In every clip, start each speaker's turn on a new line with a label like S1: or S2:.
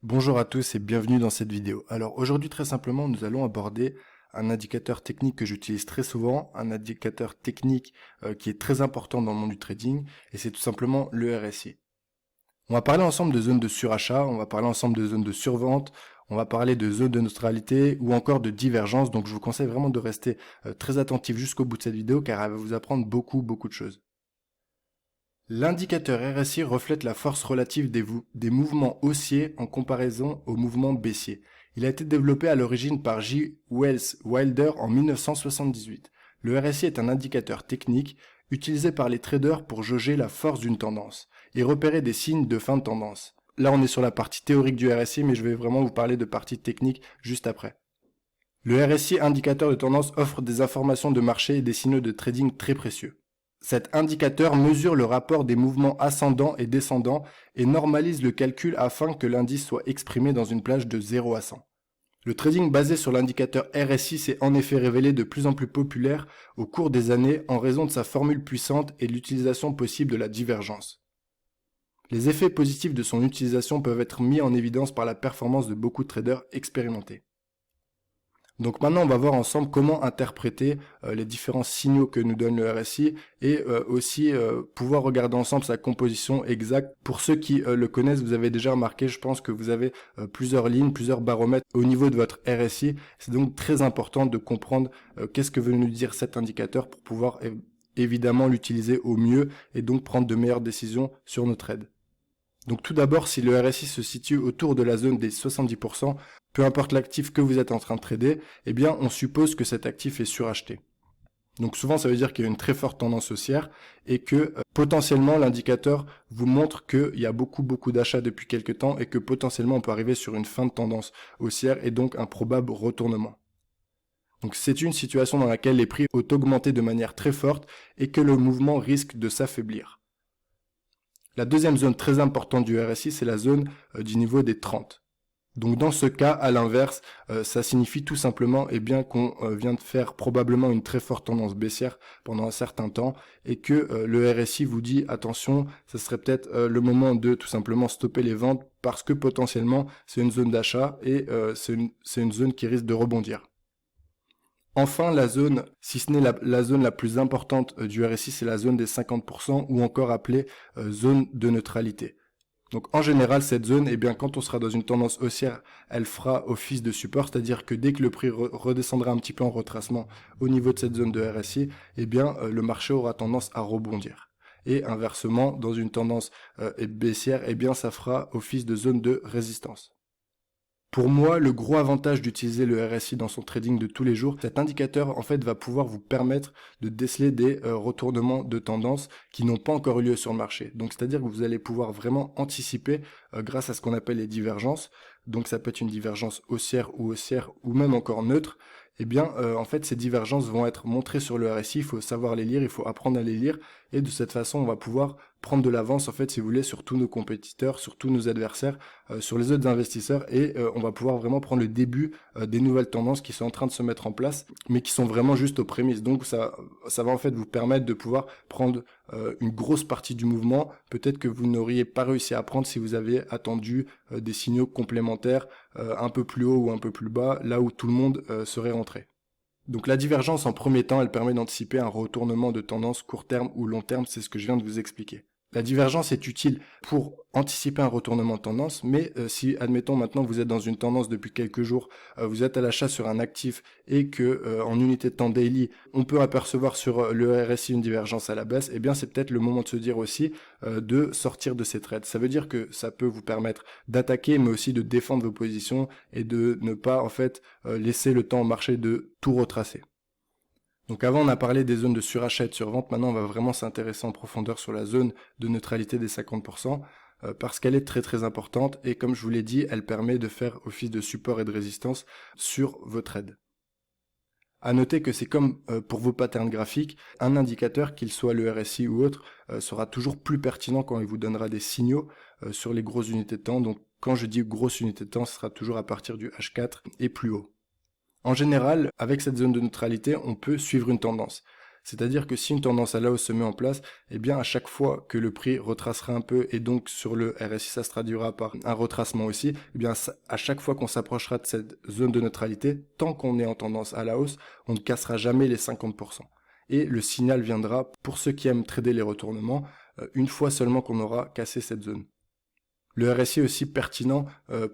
S1: Bonjour à tous et bienvenue dans cette vidéo. Alors aujourd'hui très simplement nous allons aborder un indicateur technique que j'utilise très souvent, un indicateur technique qui est très important dans le monde du trading et c'est tout simplement le RSI. On va parler ensemble de zones de surachat, on va parler ensemble de zones de survente, on va parler de zones de neutralité ou encore de divergence, donc je vous conseille vraiment de rester très attentif jusqu'au bout de cette vidéo car elle va vous apprendre beaucoup de choses. L'indicateur RSI reflète la force relative des mouvements haussiers en comparaison aux mouvements baissiers. Il a été développé à l'origine par J. Wells Wilder en 1978. Le RSI est un indicateur technique utilisé par les traders pour jauger la force d'une tendance et repérer des signes de fin de tendance. Là, on est sur la partie théorique du RSI, mais je vais vraiment vous parler de partie technique juste après. Le RSI indicateur de tendance offre des informations de marché et des signaux de trading très précieux. Cet indicateur mesure le rapport des mouvements ascendants et descendants et normalise le calcul afin que l'indice soit exprimé dans une plage de 0 à 100. Le trading basé sur l'indicateur RSI s'est en effet révélé de plus en plus populaire au cours des années en raison de sa formule puissante et de l'utilisation possible de la divergence. Les effets positifs de son utilisation peuvent être mis en évidence par la performance de beaucoup de traders expérimentés. Donc maintenant, on va voir ensemble comment interpréter les différents signaux que nous donne le RSI et aussi pouvoir regarder ensemble sa composition exacte. Pour ceux qui le connaissent, vous avez déjà remarqué, je pense que vous avez plusieurs lignes, plusieurs baromètres au niveau de votre RSI. C'est donc très important de comprendre qu'est-ce que veut nous dire cet indicateur pour pouvoir évidemment l'utiliser au mieux et donc prendre de meilleures décisions sur nos trades. Donc tout d'abord, si le RSI se situe autour de la zone des 70%, peu importe l'actif que vous êtes en train de trader, eh bien on suppose que cet actif est suracheté. Donc souvent ça veut dire qu'il y a une très forte tendance haussière et que potentiellement l'indicateur vous montre qu'il y a beaucoup d'achats depuis quelques temps et que potentiellement on peut arriver sur une fin de tendance haussière et donc un probable retournement. Donc c'est une situation dans laquelle les prix ont augmenté de manière très forte et que le mouvement risque de s'affaiblir. La deuxième zone très importante du RSI, c'est la zone du niveau des 30. Donc dans ce cas, à l'inverse, ça signifie tout simplement qu'on vient de faire probablement une très forte tendance baissière pendant un certain temps et que le RSI vous dit attention, ce serait peut-être le moment de tout simplement stopper les ventes parce que potentiellement c'est une zone d'achat et c'est une zone qui risque de rebondir. Enfin, la zone, si ce n'est la zone la plus importante du RSI, c'est la zone des 50% ou encore appelée zone de neutralité. Donc en général, cette zone, eh bien, quand on sera dans une tendance haussière, elle fera office de support, c'est-à-dire que dès que le prix redescendra un petit peu en retracement au niveau de cette zone de RSI, eh bien, le marché aura tendance à rebondir. Et inversement, dans une tendance baissière, eh bien, ça fera office de zone de résistance. Pour moi, le gros avantage d'utiliser le RSI dans son trading de tous les jours, cet indicateur en fait va pouvoir vous permettre de déceler des retournements de tendance qui n'ont pas encore eu lieu sur le marché. Donc c'est-à-dire que vous allez pouvoir vraiment anticiper grâce à ce qu'on appelle les divergences. Donc ça peut être une divergence haussière ou même encore neutre. Eh bien, en fait, ces divergences vont être montrées sur le RSI, il faut savoir les lire, il faut apprendre à les lire, et de cette façon, on va pouvoir prendre de l'avance, en fait, si vous voulez, sur tous nos compétiteurs, sur tous nos adversaires, sur les autres investisseurs, et on va pouvoir vraiment prendre le début des nouvelles tendances qui sont en train de se mettre en place, mais qui sont vraiment juste aux prémices. Donc, ça va en fait vous permettre de pouvoir prendre une grosse partie du mouvement, peut-être que vous n'auriez pas réussi à prendre si vous aviez attendu des signaux complémentaires un peu plus haut ou un peu plus bas, là où tout le monde serait rentré. Donc la divergence en premier temps, elle permet d'anticiper un retournement de tendance court terme ou long terme, c'est ce que je viens de vous expliquer. La divergence est utile pour anticiper un retournement de tendance, mais si, admettons maintenant, vous êtes dans une tendance depuis quelques jours, vous êtes à l'achat sur un actif et que en unité de temps daily, on peut apercevoir sur le RSI une divergence à la baisse, eh bien c'est peut-être le moment de se dire aussi de sortir de ces trades. Ça veut dire que ça peut vous permettre d'attaquer, mais aussi de défendre vos positions et de ne pas en fait laisser le temps au marché de tout retracer. Donc avant on a parlé des zones de surachat et de survente, maintenant on va vraiment s'intéresser en profondeur sur la zone de neutralité des 50% parce qu'elle est très importante et comme je vous l'ai dit, elle permet de faire office de support et de résistance sur vos trades. À noter que c'est comme pour vos patterns graphiques, un indicateur, qu'il soit le RSI ou autre, sera toujours plus pertinent quand il vous donnera des signaux sur les grosses unités de temps. Donc quand je dis grosses unités de temps, ce sera toujours à partir du H4 et plus haut. En général, avec cette zone de neutralité, on peut suivre une tendance. C'est-à-dire que si une tendance à la hausse se met en place, eh bien à chaque fois que le prix retracera un peu et donc sur le RSI ça se traduira par un retracement aussi, eh bien à chaque fois qu'on s'approchera de cette zone de neutralité, tant qu'on est en tendance à la hausse, on ne cassera jamais les 50%. Et le signal viendra, pour ceux qui aiment trader les retournements, une fois seulement qu'on aura cassé cette zone. Le RSI est aussi pertinent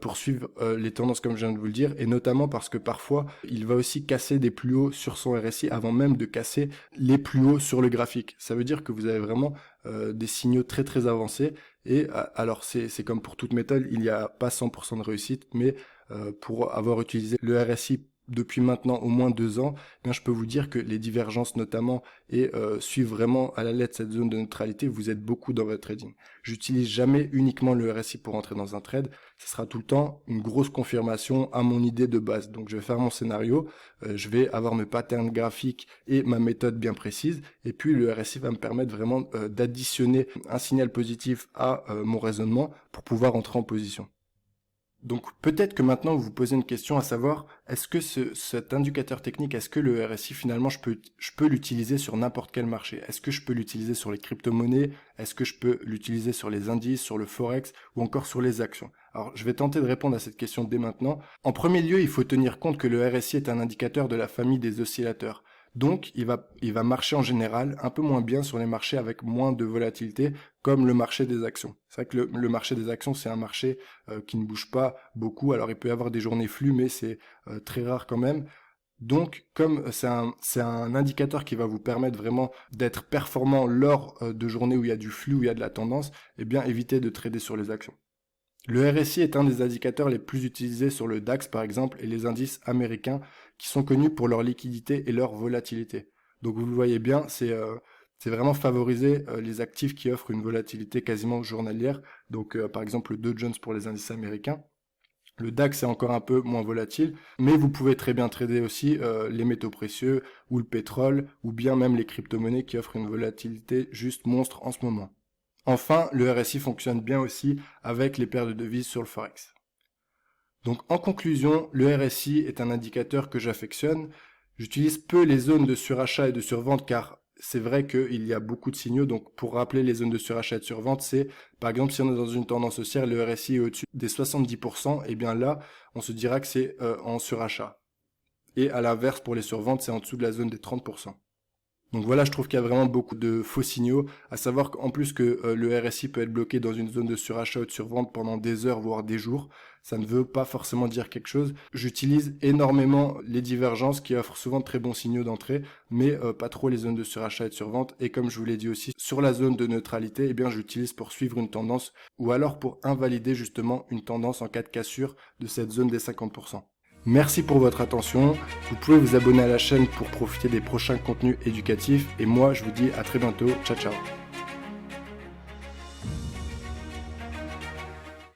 S1: pour suivre les tendances comme je viens de vous le dire, et notamment parce que parfois il va aussi casser des plus hauts sur son RSI avant même de casser les plus hauts sur le graphique. Ça veut dire que vous avez vraiment des signaux très très avancés, et alors c'est comme pour toute méthode, il n'y a pas 100% de réussite, mais pour avoir utilisé le RSI depuis maintenant au moins 2 ans, eh bien, je peux vous dire que les divergences notamment et suivre vraiment à la lettre cette zone de neutralité vous aide beaucoup dans votre trading. J'utilise jamais uniquement le RSI pour entrer dans un trade, ce sera tout le temps une grosse confirmation à mon idée de base. Donc je vais faire mon scénario, je vais avoir mes patterns graphiques et ma méthode bien précise, et puis le RSI va me permettre vraiment d'additionner un signal positif à mon raisonnement pour pouvoir entrer en position. Donc peut-être que maintenant vous vous posez une question à savoir, est-ce que cet indicateur technique, est-ce que le RSI finalement je peux l'utiliser sur n'importe quel marché? Est-ce que je peux l'utiliser sur les crypto-monnaies? Est-ce que je peux l'utiliser sur les indices, sur le forex ou encore sur les actions? Alors je vais tenter de répondre à cette question dès maintenant. En premier lieu, il faut tenir compte que le RSI est un indicateur de la famille des oscillateurs. Donc, il va marcher en général un peu moins bien sur les marchés avec moins de volatilité, comme le marché des actions. C'est vrai que le marché des actions, c'est un marché qui ne bouge pas beaucoup. Alors, il peut y avoir des journées flux, mais c'est très rare quand même. Donc, comme c'est un indicateur qui va vous permettre vraiment d'être performant lors de journées où il y a du flux, où il y a de la tendance, eh bien, évitez de trader sur les actions. Le RSI est un des indicateurs les plus utilisés sur le DAX par exemple et les indices américains qui sont connus pour leur liquidité et leur volatilité. Donc vous le voyez bien, c'est vraiment favoriser les actifs qui offrent une volatilité quasiment journalière. Donc par exemple le Dow Jones pour les indices américains. Le DAX est encore un peu moins volatile, mais vous pouvez très bien trader aussi les métaux précieux ou le pétrole ou bien même les crypto-monnaies qui offrent une volatilité juste monstre en ce moment. Enfin, le RSI fonctionne bien aussi avec les paires de devises sur le Forex. Donc en conclusion, le RSI est un indicateur que j'affectionne. J'utilise peu les zones de surachat et de survente car c'est vrai qu'il y a beaucoup de signaux. Donc pour rappeler les zones de surachat et de survente, c'est par exemple si on est dans une tendance haussière, le RSI est au-dessus des 70%, et bien là, on se dira que c'est en surachat. Et à l'inverse, pour les surventes, c'est en dessous de la zone des 30%. Donc voilà, je trouve qu'il y a vraiment beaucoup de faux signaux, à savoir qu'en plus que le RSI peut être bloqué dans une zone de surachat ou de survente pendant des heures, voire des jours, ça ne veut pas forcément dire quelque chose. J'utilise énormément les divergences qui offrent souvent de très bons signaux d'entrée, mais pas trop les zones de surachat et de survente. Et comme je vous l'ai dit aussi, sur la zone de neutralité, eh bien j'utilise pour suivre une tendance, ou alors pour invalider justement une tendance en cas de cassure de cette zone des 50%. Merci pour votre attention, vous pouvez vous abonner à la chaîne pour profiter des prochains contenus éducatifs et moi je vous dis à très bientôt, ciao ciao.